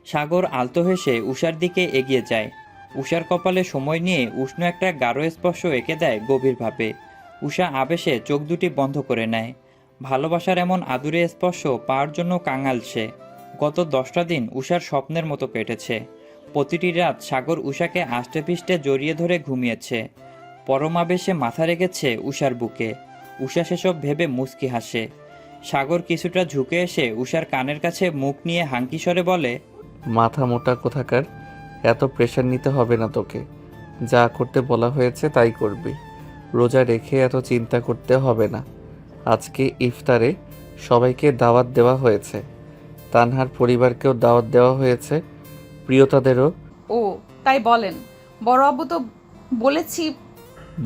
সাগর আলতো হেসে উষার দিকে এগিয়ে যায়। উষার কপালে সময় নিয়ে উষ্ণ একটা গাঢ় স্পর্শ এঁকে দেয় গভীরভাবে। উষা আবেশে চোখ দুটি বন্ধ করে নেয়। ভালোবাসার এমন আদুরে স্পর্শ পাওয়ার জন্য কাঙাল সে। গত 10টা দিন উষার স্বপ্নের মতো কেটেছে। প্রতিটি রাত সাগর উষাকে আষ্টেপৃষ্ঠে জড়িয়ে ধরে ঘুমিয়েছে। পরমাবেশে মাথা রেখেছে উষার বুকে। উষা সেসব ভেবে মুচকি হাসে। সাগর কিছুটা ঝুঁকে এসে উষার কানের কাছে মুখ নিয়ে হাঙ্কি স্বরে বলে, মাথা মোটা কোথাকার, এত প্রেশার নিতে হবে না তোকে। যা করতে বলা হয়েছে তাই করবি। রোজা রেখে এত চিন্তা করতে হবে না। আজকে ইফতারে সবাইকে দাওয়াত দেওয়া হয়েছে। তানহার পরিবারকেও দাওয়াত দেওয়া হয়েছে, প্রিয়তাদেরও। ও তাই বলেন। বড় আব্বু তো বলেছি।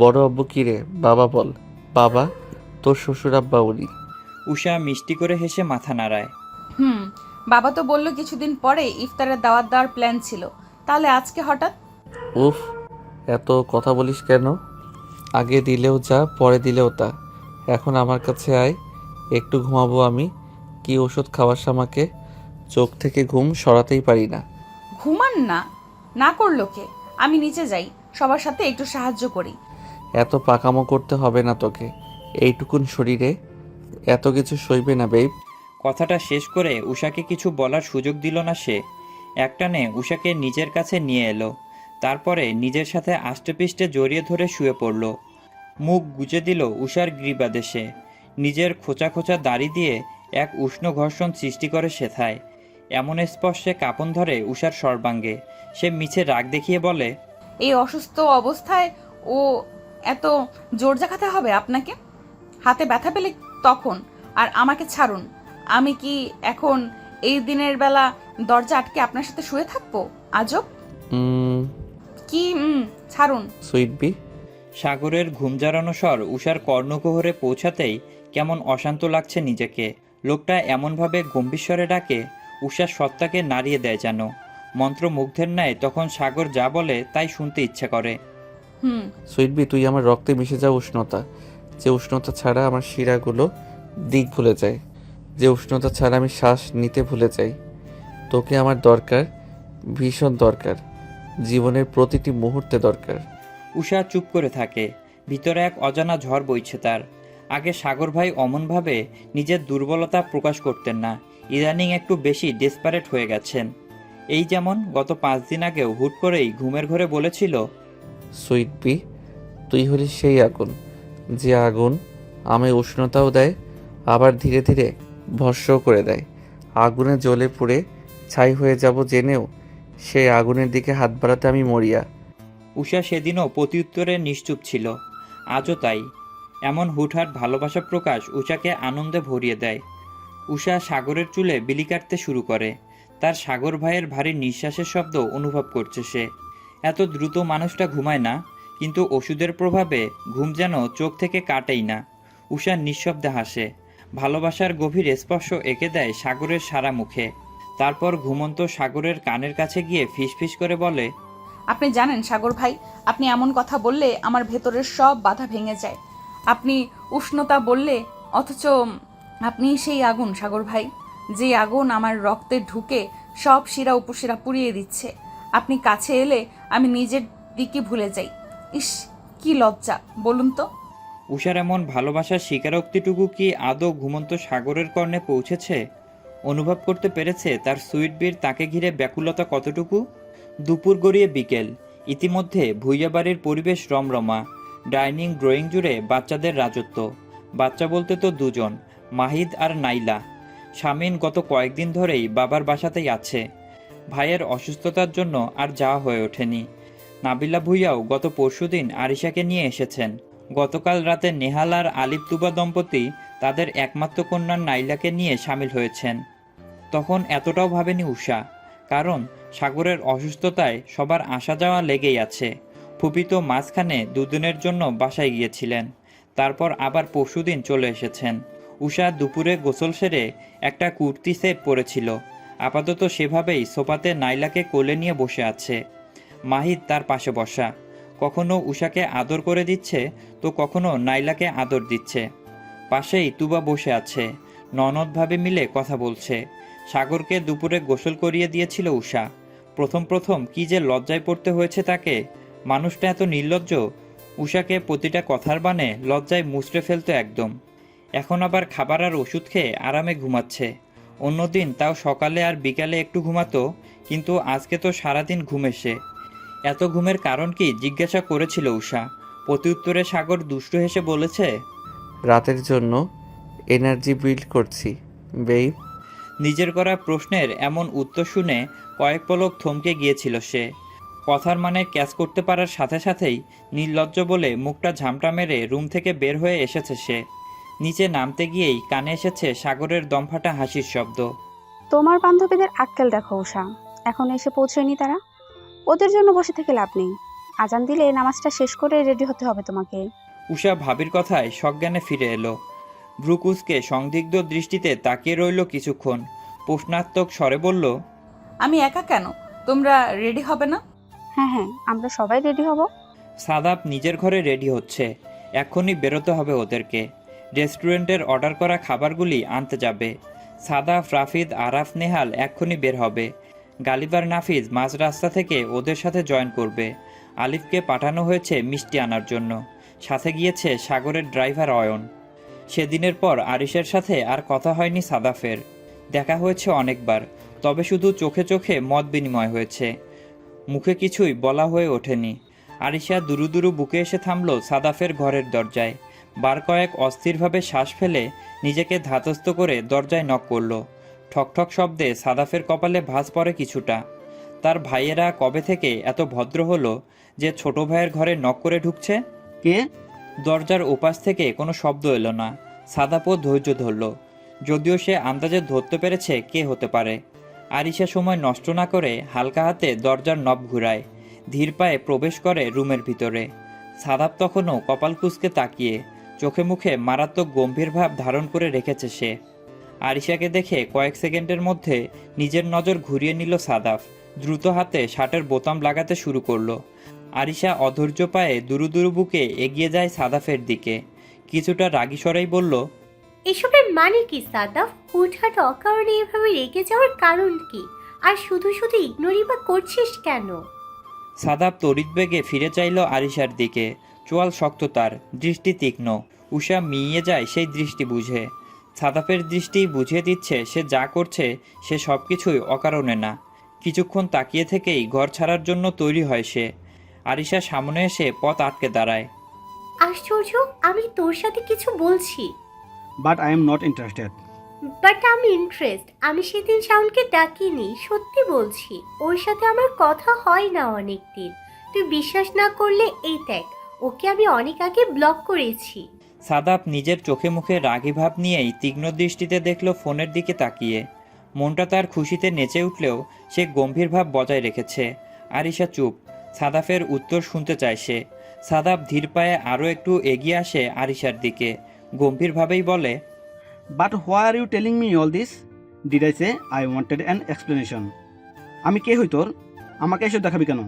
বড় আব্বু কিরে? বাবা বল। বাবা, তোর শ্বশুর আব্বা উনি। উষা মিষ্টি করে হেসে মাথা নাড়ায়। হুম, বাবা তো বলল কিছুদিন পরে ইফতারের দাওয়াত দেওয়ার প্ল্যান ছিল, তাহলে আজকে হঠাৎ? উফ, এত কথা বলিস কেন? আগে দিলেও যা, পরে দিলেও তা। এখন আমার কাছে আয়, একটু ঘুমাবো আমি। কি ওষুধ খাওয়াস আমাকে? চোখ থেকে ঘুম সরাতেই পারি না। ঘুমান না? না করলো কে? আমি নিচে যাই, সবার সাথে একটু সাহায্য করি। এত পাকামো করতে হবে না তোকে। এইটুকুন শরীরে এত কিছু সইবে না বেব। কথাটা শেষ করে উষাকে কিছু বলার সুযোগ দিল না সে। একটানে উষাকে নিজের কাছে নিয়ে এলো। তারপরে নিজের সাথে আষ্টেপৃষ্ঠে জড়িয়ে ধরে শুয়ে পড়ল। মুখ গুজে দিল উষার গ্রীবাদেশে। নিজের খোঁচা খোঁচা দাড়ি দিয়ে এক উষ্ণ ঘর্ষণ সৃষ্টি করে সেথায়। এমন স্পর্শে কাঁপন ধরে উষার সর্বাঙ্গে। সে মিছে রাগ দেখিয়ে বলে, এই অসুস্থ অবস্থায় ও এত জোর দেখাতে হবে আপনাকে? হাতে ব্যথা পেলে তখন। আর আমাকে ছাড়ুন। আমি কি এখন এই দিনের বেলা দরজা আটকে আপনার সাথে শুয়ে থাকবো? আজব। কি ছাড়ুন। সুইট বি। সাগরের ঘুম জড়ানো স্বর উষার কর্ণকুহরে পৌঁছাতেই কেমন অশান্ত লাগছে নিজেকে। লোকটা এমনভাবে গম্ভীর স্বরে ডাকে, উষার সত্তাকে নাড়িয়ে দেয় যেন। মন্ত্রমুগ্ধের ন্যায় তখন সাগর যা বলে তাই শুনতে ইচ্ছে করে। হুম। সুইট বি, তুই আমার রক্তে মিশে যাও উষ্ণতা। যে উষ্ণতা ছাড়া আমার শিরাগুলো দিক ভুলে যায়। যে উষ্ণতা ছাড়া আমি শ্বাস নিতে ভুলে যাই। তোকে আমার দরকার, ভীষণ দরকার। জীবনের প্রতিটি মুহূর্তে দরকার। উষা চুপ করে থাকে। ভিতরে এক অজানা ঝড় বইছে তার। আগে সাগর ভাই অমনভাবে নিজের দুর্বলতা প্রকাশ করতেন না। ইদানিং একটু বেশি ডেসপারেট হয়ে গেছেন। এই যেমন গত 5 দিন আগেও হুট করেই ঘুমের ঘরে বলেছিল, সুইট বি, তুই হলিস সেই আগুন, যে আগুন আমায় উষ্ণতাও দেয়, আবার ধীরে ধীরে ভস্ম করে দেয়। আগুনে জ্বলে পুড়ে ছাই হয়ে যাব জেনেও সেই আগুনের দিকে হাত বাড়াতে আমি মরিয়া। উষা সেদিনও প্রত্যুত্তরে নিশ্চুপ ছিল। আজও তাই। এমন হুটহাট ভালোবাসা প্রকাশ উষাকে আনন্দে ভরিয়ে দেয়। উষা সাগরের চুলে বিলি কাটতে শুরু করে। তার সাগর ভাইয়ের ভারী নিঃশ্বাসের শব্দ অনুভব করছে সে। এত দ্রুত মানুষটা ঘুমায় না, কিন্তু ওষুধের প্রভাবে ঘুম যেন চোখ থেকে কাটেই না। উষা নিঃশব্দে হাসে। ভালোবাসার গভীর স্পর্শ এঁকে দেয় সাগরের সারা মুখে। তারপর ঘুমন্ত সাগরের কানের কাছে গিয়ে ফিসফিস করে বলে, আপনি জানেন সাগর ভাই, আপনি এমন কথা বললে আমার ভেতরের সব বাধা ভেঙে যায়। আপনি উষ্ণতা বললে, অথচ আপনি সেই আগুন সাগর ভাই, যে আগুন আমার রক্তে ঢুকে সব শিরা উপশিরা পুড়িয়ে দিচ্ছে। আপনি কাছে এলে আমি নিজের দিকে ভুলে যাই। ইস, কি লজ্জা বলুন তো। উষার এমন ভালোবাসার স্বীকারোক্তিটুকু কি আদৌ ঘুমন্ত সাগরের কর্ণে পৌঁছেছে? অনুভব করতে পেরেছে তার সুইট বীর তাকে ঘিরে ব্যাকুলতা কতটুকু? দুপুর গড়িয়ে বিকেল। ইতিমধ্যে ভুইয়া বাড়ির পরিবেশ রমরমা। ডাইনিং ড্রয়িং জুড়ে বাচ্চাদের রাজত্ব। বাচ্চা বলতে তো দুজন, মাহিদ আর নাইলা। শামিন গত কয়েকদিন ধরেই বাবার বাসাতেই আছে। ভাইয়ের অসুস্থতার জন্য আর যাওয়া হয়ে ওঠেনি। নাবিলা ভুইয়াও গত পরশুদিন আরিশাকে নিয়ে এসেছেন। গতকাল রাতে নেহাল আর আলিফ তুবা দম্পতি তাদের একমাত্র কন্যা নাইলাকে নিয়ে সামিল হয়েছেন। তখন এতটাও ভাবেনি উষা, কারণ সাগরের অসুস্থতায় সবার আসা যাওয়া লেগেই আছে। ফুপি তো মাঝখানে দুদিনের জন্য বাসায় গিয়েছিলেন, তারপর আবার পরশুদিন চলে এসেছেন। উষা দুপুরে গোসল সেরে একটা কুর্তি সেট পরেছিল। আপাতত সেভাবেই সোফাতে নাইলাকে কোলে নিয়ে বসে আছে। মাহিদ তার পাশে বসা, কখনো উষাকে আদর করে দিচ্ছে তো কখনো নাইলাকে আদর দিচ্ছে। পাশেই তুবা বসে আছে, ননদ ভাবে মিলে কথা বলছে। সাগরকে দুপুরে গোসল করিয়ে দিয়েছিল উষা। প্রথম প্রথম কি যে লজ্জায় পড়তে হয়েছে তাকে। মানুষটা এত নির্লজ্জ। উষাকে প্রতিটা কথার বানে লজ্জায় মুচড়ে ফেলতো একদম। এখন আবার খাবার আর ওষুধ খেয়ে আরামে ঘুমাচ্ছে। অন্যদিন তাও সকালে আর বিকালে একটু ঘুমাতো, কিন্তু আজকে তো সারাদিন ঘুমে সে। এত ঘুমের কারণ কি জিজ্ঞাসা করেছিল উষা। প্রত্যুত্তরে সাগর দুষ্টু হেসে বলেছে, রাতের জন্য এনার্জি বিল্ড করছি বেইব। নিজের করা প্রশ্নের এমন উত্তর শুনে কয়েক পলক থমকে গিয়েছিল সে। কথার মানে ক্যাচ করতে পারার সাথে সাথেই নির্লজ্জ বলে মুখটা ঝামটা মেরে রুম থেকে বের হয়ে এসেছে সে। নিচে নামতে গিয়েই কানে এসেছে সাগরের দমফাটা হাসির শব্দ। তোমার বান্ধবীদের আক্কেল দেখো উষা, এখন এসে পৌঁছয়নি তারা। ওদের জন্য বসে থেকে লাভ নেই। আজান দিলে নামাজটা শেষ করে রেডি হতে হবে তোমাকে। উষা ভাবির কথায় সজ্ঞানে ফিরে এলো। ভ্রুকুসকে সংদিগ্ধ দৃষ্টিতে তাকিয়ে রইল কিছুক্ষণ। প্রশ্নাত্মক স্বরে বলল, আমি একা কেন? তোমরা রেডি হবে না? হ্যাঁ হ্যাঁ, আমরা সবাই রেডি হব। সাদাব নিজের ঘরে রেডি হচ্ছে। এখনই বেরোতে হবে ওদেরকে। রেস্টুরেন্টের অর্ডার করা খাবারগুলি আনতে যাবে। সাদাব, রাফিদ, আরাফ, নেহাল এক্ষুনি বের হবে। গালিবার নাফিজ মাঝ রাস্তা থেকে ওদের সাথে জয়েন করবে। আলিফকে পাঠানো হয়েছে মিষ্টি আনার জন্য। সাথে গিয়েছে সাগরের ড্রাইভার অয়ন। সেদিনের পর আরিশের সাথে আর কথা হয়নি সাদাফের। দেখা হয়েছে অনেকবার, তবে শুধু চোখে চোখে মত বিনিময় হয়েছে, মুখে কিছুই বলা হয়ে ওঠেনি। আরিশা দুরু দুরু বুকে এসে থামল সাদাফের ঘরের দরজায়। বার কয়েক অস্থিরভাবে শ্বাস ফেলে নিজেকে ধাতস্থ করে দরজায় নক করল। ঠকঠক শব্দে সাদাফের কপালে ভাঁজ পড়ে কিছুটা। তার ভাইয়েরা কবে থেকে এত ভদ্র হলো যে ছোট ভাইয়ের ঘরে নক করে ঢুকছে? কে? দরজার ওপাশ থেকে কোনো শব্দ এলো না। সাদাপও ধৈর্য ধরল, যদিও সে আন্দাজে ধরতে পেরেছে কে হতে পারে। আরিশা সময় নষ্ট না করে হালকা হাতে দরজার নব ঘুরায়, ধীর পায়ে প্রবেশ করে রুমের ভিতরে। সাদাপ তখনও কপাল কুঁচকে তাকিয়ে, চোখে মুখে মারাত্মক গম্ভীর ভাব ধারণ করে রেখেছে সে। আরিশাকে দেখে কয়েক সেকেন্ডের মধ্যে নিজের নজর ঘুরিয়ে নিল সাদাফ। দ্রুত হাতে শার্টের বোতাম লাগাতে শুরু করলো। আরিশা অধৈর্য পায়ে দুরু দুরু বুকে এগিয়ে যায় সাদাফের দিকে। কিছুটা রাগী স্বরেই বলল, এসবের মানে কি সাদাফ? হুটহাট অকারণে এভাবে রেগে যাওয়ার কারণ কি? আর শুধু শুধু ইগনোরই বা করছিস কেন? সাদাব তড়িৎ বেগে ফিরে চাইল আরিশার দিকে। চোয়াল শক্ত, তার দৃষ্টি তীক্ষ্ণ। উষা মিইয়ে যায় সেই দৃষ্টি বুঝে। সাদাফের দৃষ্টি বুঝিয়ে দিচ্ছে সে যা করছে সে সব কিছুই অকারণে না। কিছুক্ষণ তাকিয়ে থেকেই ঘর ছাড়ার জন্য তৈরি হয় সে। আরিশা সামনে এসে পথ আটকে দাঁড়ায়। আশ্চর্য, আমি তোর সাথে কিছু বলছি। But I am not interested. But আমি ইন্টারেস্ট। আমি সেদিন শাওনকে ডাকিনি, সত্যি বলছি। ওর সাথে আমার কথা হয় না অনেক দিন। তুই বিশ্বাস না করলে এই দেখ, ওকে আমি অনেক আগে ব্লক করেছি। সাদাপ নিজের চোখে মুখে রাগী ভাব নিয়েই তীক্ষ্ণ দৃষ্টিতে দেখল ফোনের দিকে তাকিয়ে। মনটা তার খুশিতে নেচে উঠলেও সে গম্ভীর ভাব বজায় রেখেছে। আরিশা চুপ। সাদাফের উত্তর শুনতে চায় সে। সাদাপ ধীর পায়ে আরও একটু এগিয়ে আসে আরিশার দিকে, গম্ভীরভাবেই বলে, but why are you telling me all this? Did I say I wanted an explanation? আমি কে হই তোর? আমাকে এসব দেখাবি কেন?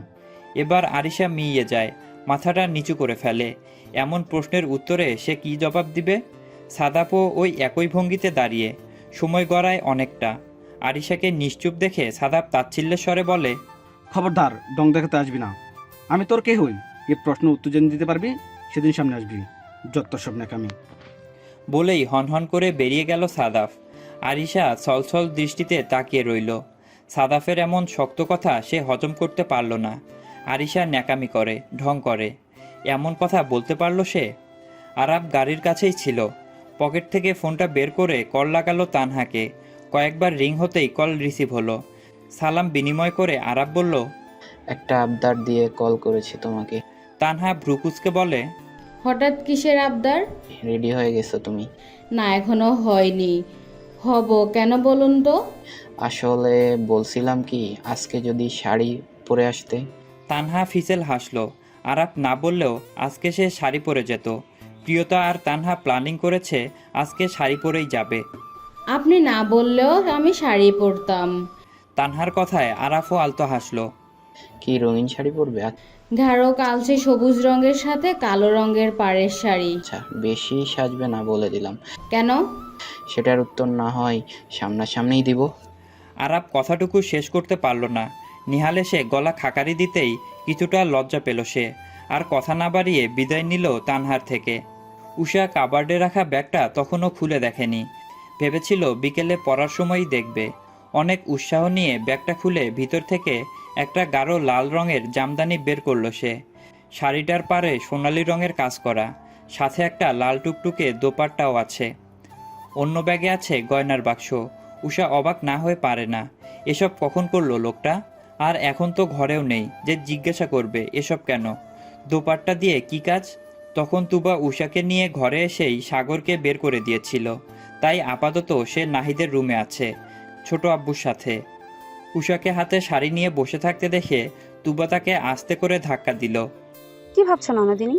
এবার আরিশা মিইয়ে যায়, মাথাটা নিচু করে ফেলে। এমন প্রশ্নের উত্তরে সে কী জবাব দিবে? সাদাপও ওই একই ভঙ্গিতে দাঁড়িয়ে, সময় গড়ায় অনেকটা। আরিশাকে নিশ্চুপ দেখে সাদাপ তাচ্ছিল্যের স্বরে বলে, খবরদার ডং দেখাতে আসবি না। আমি তোর কে হই? এই প্রশ্ন উত্তর যেদিন দিতে পারবি সেদিন সামনে আসবি। যত সব নাকামি। বলেই হনহন করে বেরিয়ে গেল সাদাফ। আরিশা ছলছল দৃষ্টিতে তাকিয়ে রইল। সাদাফের এমন শক্ত কথা সে হজম করতে পারল না। আরিশা ন্যাকামি করে, ঢং করে, এমন কথা বলতে পারল সে? আরাফ গাড়ির কাছেই ছিল। পকেট থেকে ফোনটা বের করে কল লাগালো তানহাকে। কয়েকবার রিং হতেই কল রিসিভ হলো। সালাম বিনিময় করে আরাফ বলল, একটা আবদার দিয়ে কল করেছি তোমাকে। তানহা ভ্রুকুচকে বলে, হঠাৎ কিসের আবদার? রেডি হয়ে গেছো তুমি? না, এখনো হয়নি। হব কেন বলুন তো? আসলে বলছিলাম কি, আজকে যদি শাড়ি পরে আসতে। তানহা ফিসেল হাসলো। আরাফ না বললেও আজকে সে শাড়ি পরে যেত। প্রিয়তা আর তানহা প্ল্যানিং করেছে আজকে শাড়ি পরেই যাবে। আপনি না বললেও আমি শাড়ি পরতাম। তানহার কথায় আরাফও আলতো হাসলো। কি রঙিন শাড়ি পরবে? গাঢ় কালচে সবুজ রঙের সাথে কালো রঙের পাড়ের শাড়ি। আচ্ছা, বেশি সাজবে না বলে দিলাম। কেন? সেটার উত্তর না হয় সামনাসামনিই দিব। আরাপ কথাটুকু শেষ করতে পারল না। নিহাল এসে গলা খাকারি দিতেই কিছুটা লজ্জা পেল সে, আর কথা না বাড়িয়ে বিদায় নিল তানহার থেকে। উষা কাবার্ডে রাখা ব্যাগটা তখনও খুলে দেখেনি, ভেবেছিল বিকেলে পড়ার সময়ই দেখবে। অনেক উৎসাহ নিয়ে ব্যাগটা খুলে ভিতর থেকে একটা গাঢ় লাল রঙের জামদানি বের করলো সে। শাড়িটার পাড়ে সোনালি রঙের কাজ করা, সাথে একটা লাল টুকটুকে দোপাট্টাও আছে। অন্য ব্যাগে আছে গয়নার বাক্স। উষা অবাক না হয়ে পারে না, এসব কখন করলো লোকটা? আর এখন তো ঘরেও নেই যে জিজ্ঞাসা করবে এসব কেন, দোপাট্টা দিয়ে কি কাজ? তখন তুবা উষাকে নিয়ে ঘরে এসেই সাগরকে বের করে দিয়েছিল, তাই আপাতত সে নাহিদের রুমে আছে ছোট আব্বুর সাথে। উষাকে হাতে শাড়ি নিয়ে বসে থাকতে দেখে তুবা তাকে আস্তে করে ধাক্কা দিল। কি ভাবছো ননদিনী?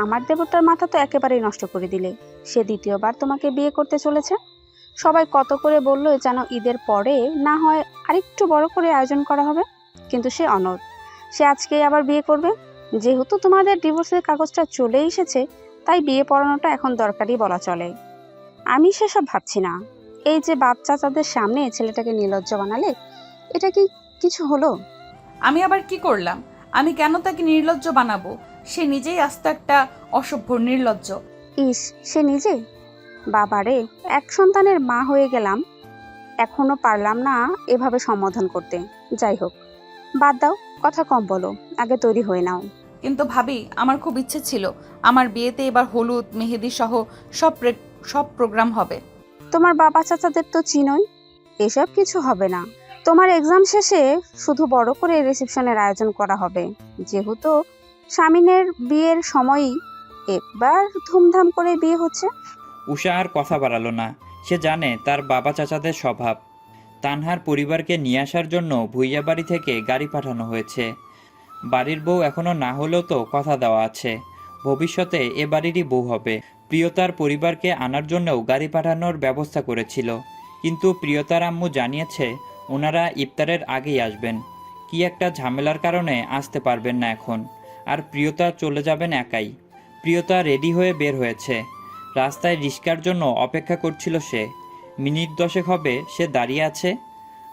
আমার দেবতার মাথা তো একেবারেই নষ্ট করে দিলে। সে দ্বিতীয়বার তোমাকে বিয়ে করতে চলেছে। সবাই কত করে বললো যেন ঈদের পরে না হয় আরেকটু বড় করে আয়োজন করা হবে, কিন্তু সে অনড়। সে আজকেই আবার বিয়ে করবে। যেহেতু তোমাদের ডিভোর্সের কাগজটা চলে এসেছে, তাই বিয়ে পড়ানোটা এখন দরকারি বলা চলে। আমি সেসব ভাবছি না। এই যে বাপ চাচাদের সামনে ছেলেটাকে নির্লজ্জ বানালে, এটা কি কিছু হলো? আমি আবার কি করলাম? আমি কেন তাকে নির্লজ্জ বানাবো? সে নিজেই আস্ত একটা অসভ্য নির্লজ্জ। ইস, সে নিজে? বাবারে, এক সন্তানের মা হয়ে গেলাম, এখনো পারলাম না এভাবে সম্বোধন করতে। যাই হোক, বাদ দাও, কথা কম বলো, আগে তৈরি হয়ে নাও। কিন্তু ভাবি, আমার খুব ইচ্ছে ছিল আমার বিয়েতে এবার হলুদ মেহেদি সহ সব প্রোগ্রাম হবে। তোমার বাবা চাচাদের তো চিনোই, এসব কিছু হবে না। তোমার এক্সাম শেষে শুধু বড় করে রিসেপশনের আয়োজন করা হবে। যেহেতু স্বামীনের বিয়ের সময়ই একবার ধুমধাম করে বিয়ে হচ্ছে। উষা আর কথা বাড়ালো না। সে জানে তার বাবা চাচাদের স্বভাব। তানহার পরিবারকে নিয়ে আসার জন্য ভুইয়া বাড়ি থেকে গাড়ি পাঠানো হয়েছে। বাড়ির বউ এখনও না হলেও তো কথা দেওয়া আছে, ভবিষ্যতে এ বাড়িরই বউ হবে। প্রিয়তার পরিবারকে আনার জন্যও গাড়ি পাঠানোর ব্যবস্থা করেছিল, কিন্তু প্রিয়তার আম্মু জানিয়েছে ওনারা ইফতারের আগেই আসবেন। কি একটা ঝামেলার কারণে আসতে পারবেন না এখন, আর প্রিয়তা চলে যাবেন একাই। প্রিয়তা রেডি হয়ে বের হয়েছে। রাস্তায় রিস্কার জন্য অপেক্ষা করছিল সে। মিনিট 10 হবে সে দাঁড়িয়ে আছে।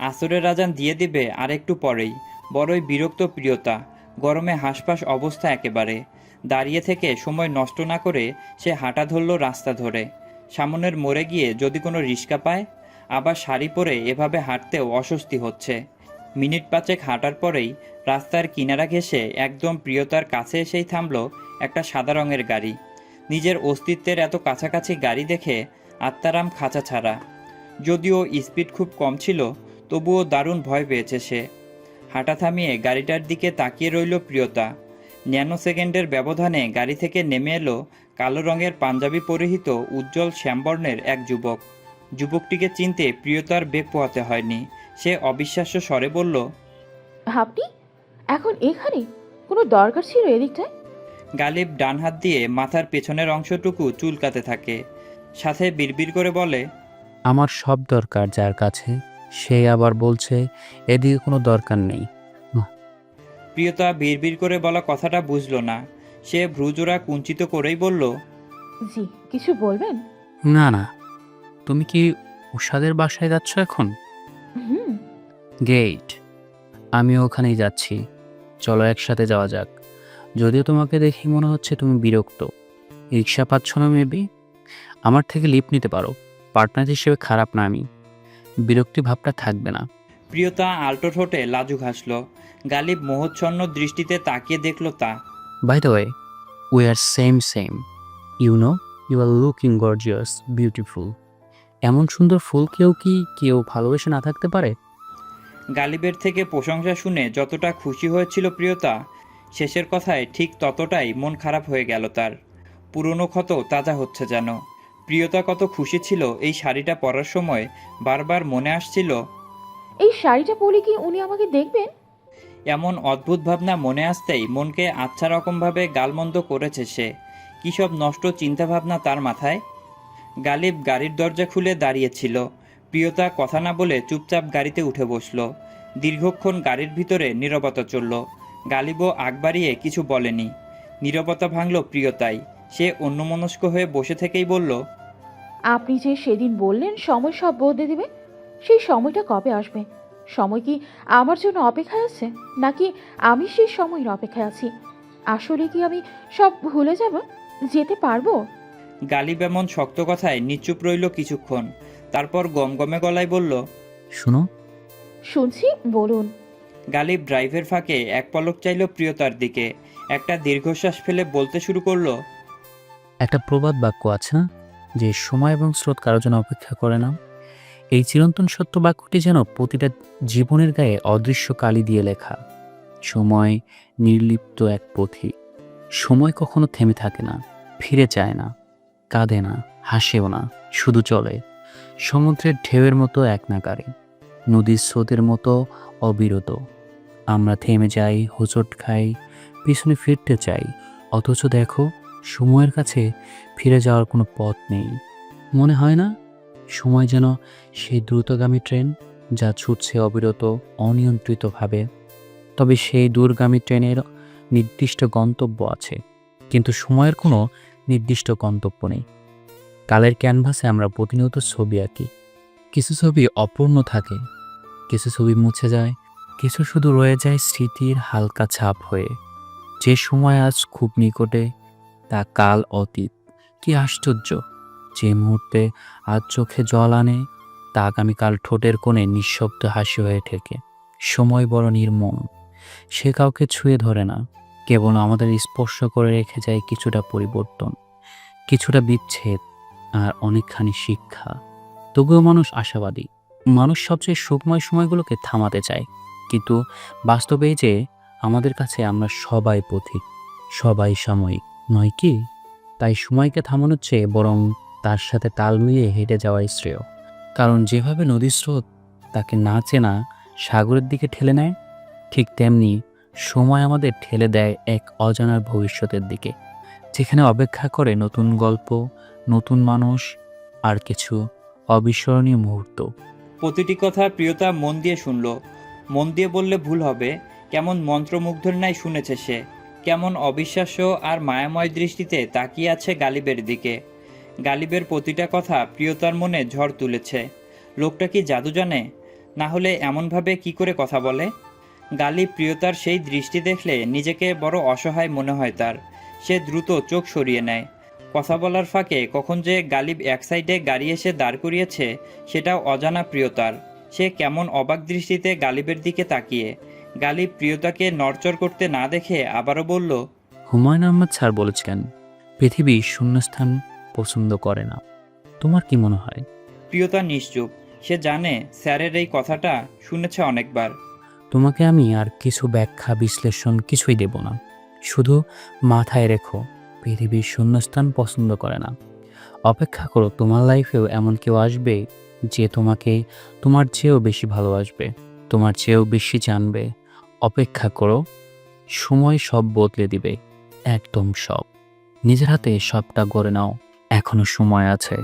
আসরের আজান দিয়ে দিবে আর একটু পরেই। বড়ই বিরক্ত প্রিয়তা, গরমে হাঁসফাঁস অবস্থা একেবারে। দাঁড়িয়ে থেকে সময় নষ্ট না করে সে হাঁটা ধরল রাস্তা ধরে। সামনের মোড়ে গিয়ে যদি কোনো রিস্কা পায়। আবার শাড়ি পরে এভাবে হাঁটতেও অস্বস্তি হচ্ছে। মিনিট 5 হাঁটার পরেই রাস্তার কিনারা ঘেঁষে একদম প্রিয়তার কাছে এসেই থামল একটা সাদা রঙের গাড়ি। নিজের অস্তিত্বের এত কাছাকাছি গাড়ি দেখে আত্মারাম খাঁচা ছাড়া। যদিও স্পিড খুব কম ছিল, তবুও দারুণ ভয় পেয়েছে সে। হাঁটা থামিয়ে গাড়িটার দিকে তাকিয়ে রইল প্রিয়তা। ন্যানো সেকেন্ডের ব্যবধানে গাড়ি থেকে নেমে এলো কালো রঙের পাঞ্জাবি পরিহিত উজ্জ্বল শ্যামবর্ণের এক যুবক। যুবকটিকে চিনতে প্রিয়তার বেগ পোহাতে হয়নি। সে অবিশ্বাস্য স্বরে বলল, আপনি এখন এখানে? কোনো দরকার ছিল এদিকটায়? গালিব ডান হাত দিয়ে মাথার পেছনের অংশটুকু চুলকাতে থাকে, সাথে বিড়বিড় করে বলে, আমার সব দরকার যার কাছে, সে আবার বলছে এদিকে কোনো দরকার নেই। প্রিয়তা বিড়বিড় করে বলা কথাটা বুঝল না। সে ভ্রুজোড়া কুঞ্চিত করেই বলল, জি, কিছু বলবেন? না না, তুমি কি উষাদের বাসায় যাচ্ছ এখন? হুম। গেট, আমিও ওখানেই যাচ্ছি, চলো একসাথে যাওয়া যাক। যদিও তোমাকে দেখে মনে হচ্ছে তুমি বিরক্ত, রিক্সা পাচ্ছ না মেবি, আমার থেকে লিফট নিতে পারো, পার্টনার হিসেবে খারাপ না আমি, বিরক্তি ভাবটা থাকবে না। প্রিয়তা আলটো ঠোঁটে লাজুক হাসল। গালিব মোহচ্ছন্ন দৃষ্টিতে তাকিয়ে দেখল তা। By the way, we are same, you know, you are looking gorgeous, beautiful. এমন সুন্দর ফুল কেউ ভালোবেসে না থাকতে পারে? গালিবের থেকে প্রশংসা শুনে যতটা খুশি হয়েছিল প্রিয়তা, শেষের কথায় ঠিক ততটাই মন খারাপ হয়ে গেল তার। পুরনো ক্ষত তাজা হচ্ছে যেন। প্রিয়তা কত খুশি ছিল এই শাড়িটা পরার সময়, বারবার মনে আসছিল এই শাড়িটা পরে কি উনি আমাকে দেখবেন? এমন অদ্ভুত ভাবনা মনে আসতেই মনকে আচ্ছা রকমভাবে গালমন্দ করেছে সে। কী সব নষ্ট চিন্তাভাবনা তার মাথায়। গালিব গাড়ির দরজা খুলে দাঁড়িয়েছিল। প্রিয়তা কথা না বলে চুপচাপ গাড়িতে উঠে বসল। দীর্ঘক্ষণ গাড়ির ভিতরে নীরবতা চলল। গালিবও আগ বাড়িয়ে কিছু বলেনি। নীরবতা ভাঙল প্রিয়তাই। সে অন্যমনস্ক হয়ে বসে থেকেই বলল, আপনি যে সেদিন বললেন সময় সব বদলে দেবে, সেই সময়টা কবে আসবে? সময় কি আমার জন্য অপেক্ষায় আছে, নাকি আমি সেই সময়ের অপেক্ষায় আছি? আসলে কি আমি সব ভুলে যাব, যেতে পারবো? গালিব এমন শক্ত কথায় নিশ্চুপ রইল কিছুক্ষণ, তারপর গমগমে গলায় বলল, শুনো, শুনছি, বলুন। গালিব ড্রাইভের ফাঁকে এক পলক চাইল প্রিয়তার দিকে, একটা দীর্ঘশ্বাস ফেলে বলতে শুরু করলো, একটা প্রবাদ বাক্য আছে না, যে সময় এবং স্রোত কারোর জন্য অপেক্ষা করে না। এই চিরন্তন সত্য বাক্যটি যেন প্রতিটা জীবনের গায়ে অদৃশ্য কালি দিয়ে লেখা। সময় নির্লিপ্ত এক পথিক। সময় কখনো থেমে থাকে না, ফিরে যায় না, কাঁদে না, হাসেও না, শুধু চলে। সমুদ্রের ঢেউয়ের মতো এক নাগারে, নদীর স্রোতের মতো অবিরত। আমরা থেমে যাই, হোঁচট খাই, পিছনে ফিরতে চাই, অথচ দেখো, সময়ের কাছে ফিরে যাওয়ার কোনো পথ নেই। মনে হয় না সময় যেন সেই দ্রুতগামী ট্রেন, যা ছুটছে অবিরত, অনিয়ন্ত্রিতভাবে। তবে সেই দূরগামী ট্রেনের নির্দিষ্ট গন্তব্য আছে, কিন্তু সময়ের কোনো নির্দিষ্ট গন্তব্য নেই। কালের ক্যানভাসে আমরা প্রতিনিয়ত ছবি আঁকি। কিছু ছবি অপূর্ণ থাকে, কিছু ছবি মুছে যায়, কিছু শুধু রয়ে যায় স্মৃতির হালকা ছাপ হয়ে। যে সময় আজ খুব নিকটে, তা কাল অতীত। কি আশ্চর্য! যে মুহূর্তে আজ চোখে জল আনে, তা আগামীকাল ঠোঁটের কোণে নিঃশব্দ হাসি হয়ে ঠেকে। সময় বড় নির্মম, সে কাউকে ছুঁয়ে ধরে না, কেবল আমাদের স্পর্শ করে রেখে যায় কিছুটা পরিবর্তন, কিছুটা বিচ্ছেদ, আর অনেকখানি শিক্ষা। তবুও মানুষ আশাবাদী। মানুষ সবচেয়ে সুখময় সময়গুলোকে থামাতে চায়, কিন্তু বাস্তবে যে আমাদের কাছে আমরা সবাই পথিক, সবাই সাময়িক, নয় কি? তাই সময়কে থামানোর চেয়ে বরং তার সাথে তাল মিলিয়ে হেঁটে যাওয়াই শ্রেয়। কারণ যেভাবে নদীর স্রোত তাকে না চেনা সাগরের দিকে ঠেলে নেয়, ঠিক তেমনি সময় আমাদের ঠেলে দেয় এক অজানার ভবিষ্যতের দিকে, যেখানে অপেক্ষা করে নতুন গল্প, নতুন মানুষ, আর কিছু অবিস্মরণীয় মুহূর্ত। প্রতিটি কথা প্রিয়তা মন দিয়ে শুনল। মন দিয়ে বললে ভুল হবে, কেমন মন্ত্রমুগ্ধের ন্যায় শুনেছে সে, কেমন অবিশ্বাস্য আর মায়াময় দৃষ্টিতে তাকিয়ে আছে গালিবের দিকে। গালিবের প্রতিটা কথা প্রিয়তার মনে ঝড় তুলেছে। লোকটা কি জাদু জানে? না হলে এমনভাবে কি করে কথা বলে? গালিব প্রিয়তার সেই দৃষ্টি দেখলে নিজেকে বড় অসহায় মনে হয় তার। সে দ্রুত চোখ সরিয়ে নেয়। কথা বলার ফাঁকে কখন যে গালিব এক সাইডে গাড়ি এসে দাঁড় করিয়েছে, সেটাও অজানা প্রিয়তার। সে কেমন অবাক দৃষ্টিতে গালিবের দিকে তাকিয়ে। গালিব প্রিয়তাকে নড়চড় করতে না দেখে আবারও বলল, হুমায়ুন আহমেদ স্যার বলেছেন, পৃথিবী শূন্যস্থান পছন্দ করে না। তোমার কি মনে হয়? প্রিয়তা নিশ্চুপ। সে জানে স্যারের এই কথাটা শুনেছে অনেকবার। তোমাকে আমি আর কিছু ব্যাখ্যা বিশ্লেষণ কিছুই দেব না, শুধু মাথায় রেখো, পৃথিবী শূন্যস্থান পছন্দ করে না। অপেক্ষা করো, তোমার লাইফেও এমন কেউ আসবে যে তোমাকে তোমার চেয়েও বেশি ভালোবাসবে, তোমার চেয়েও বেশি জানবে। অপেক্ষা করো, সময় সব বদলে দিবে, একদম সব। নিজের হাতে সবটা গড়ে নাও, এখনো সময় আছে।